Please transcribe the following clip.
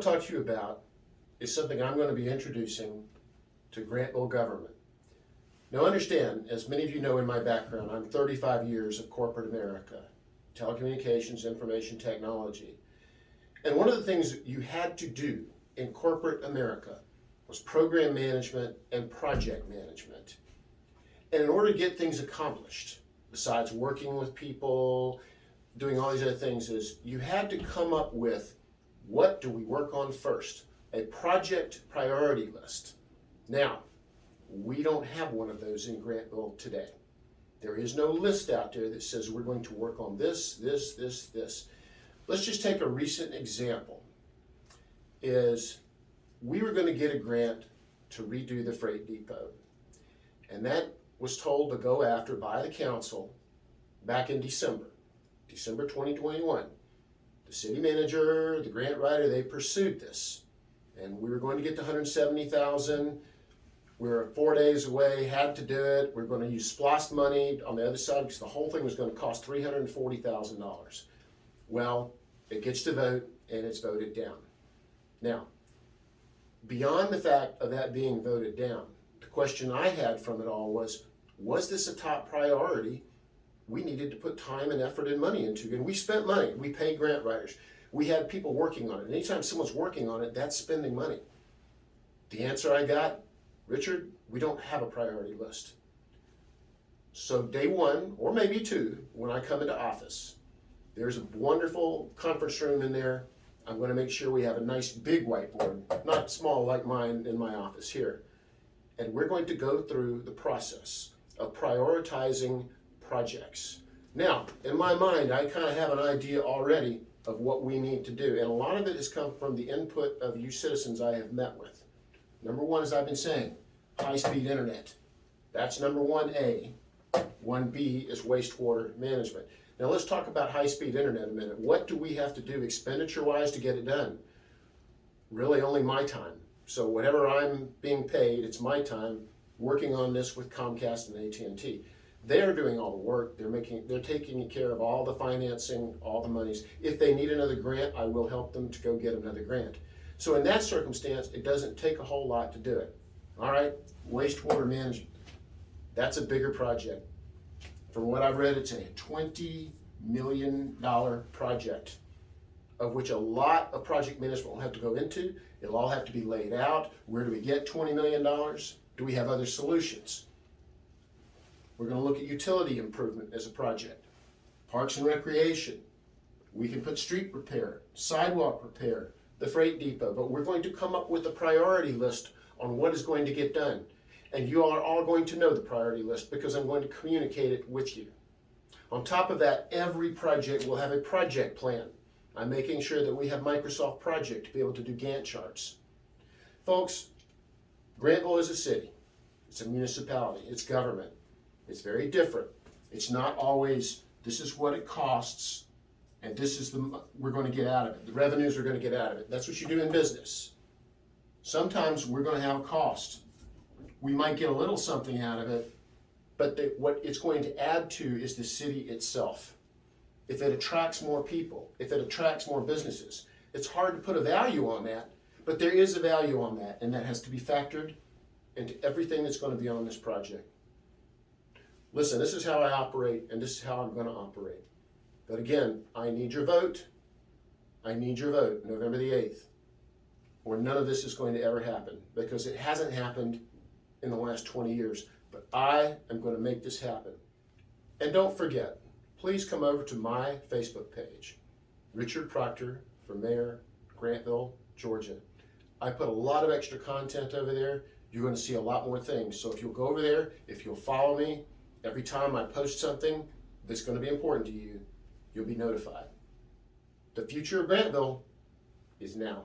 to talk to you about is something I'm going to be introducing to Grantville government. Now understand, as many of you know in my background, I'm 35 years of corporate America, telecommunications, information technology. And one of the things you had to do in corporate America was program management and project management. And in order to get things accomplished, besides working with people, doing all these other things, is you had to come up with, what do we work on first? A project priority list. Now, we don't have one of those in Grantville today. There is no list out there that says we're going to work on this, this, this, this. Let's just take a recent example. Is we were going to get a grant to redo the freight depot. And that was told to go after by the council back in December 2021. The city manager, the grant writer, they pursued this. And we were going to get the $170,000. We were 4 days away, had to do it. We're going to use SPLOST money on the other side because the whole thing was going to cost $340,000. Well, it gets to vote and it's voted down. Now, beyond the fact of that being voted down, the question I had from it all was this a top priority we needed to put time and effort and money into? And we spent money. We paid grant writers. We had people working on it. And anytime someone's working on it, that's spending money. The answer I got, Richard, we don't have a priority list. So day one, or maybe two, when I come into office, there's a wonderful conference room in there. I'm going to make sure we have a nice big whiteboard, not small like mine in my office here. And we're going to go through the process of prioritizing projects. Now, in my mind, I kind of have an idea already of what we need to do. And a lot of it has come from the input of you citizens I have met with. Number one, as I've been saying, high-speed internet. That's number 1A. 1B is wastewater management. Now let's talk about high-speed internet a minute. What do we have to do expenditure-wise to get it done? Really only my time. So whatever I'm being paid, it's my time working on this with Comcast and AT&T. They're doing all the work. They're taking care of all the financing, all the monies. If they need another grant, I will help them to go get another grant. So in that circumstance, it doesn't take a whole lot to do it. All right, wastewater management. That's a bigger project. From what I've read, it's a $20 million project, of which a lot of project management will have to go into. It'll all have to be laid out. Where do we get $20 million? Do we have other solutions? We're going to look at utility improvement as a project. Parks and recreation. We can put street repair, sidewalk repair, the freight depot, but we're going to come up with a priority list on what is going to get done. And you are all going to know the priority list because I'm going to communicate it with you. On top of that, every project will have a project plan. I'm making sure that we have Microsoft Project to be able to do Gantt charts. Folks, Grantville is a city. It's a municipality. It's government. It's very different. It's not always, this is what it costs, and this is we're going to get out of it. The revenues we're going to get out of it. That's what you do in business. Sometimes we're going to have a cost. We might get a little something out of it, but what it's going to add to is the city itself. If it attracts more people, if it attracts more businesses, it's hard to put a value on that, but there is a value on that, and that has to be factored into everything that's going to be on this project. Listen, this is how I operate, and this is how I'm going to operate. But again, I need your vote. I need your vote, November the 8th, or none of this is going to ever happen, because it hasn't happened in the last 20 years. But I am going to make this happen. And don't forget, please come over to my Facebook page, Richard Proctor for Mayor, Grantville, Georgia. I put a lot of extra content over there. You're going to see a lot more things. So if you'll go over there, if you'll follow me, every time I post something that's going to be important to you, you'll be notified. The future of Grantville is now.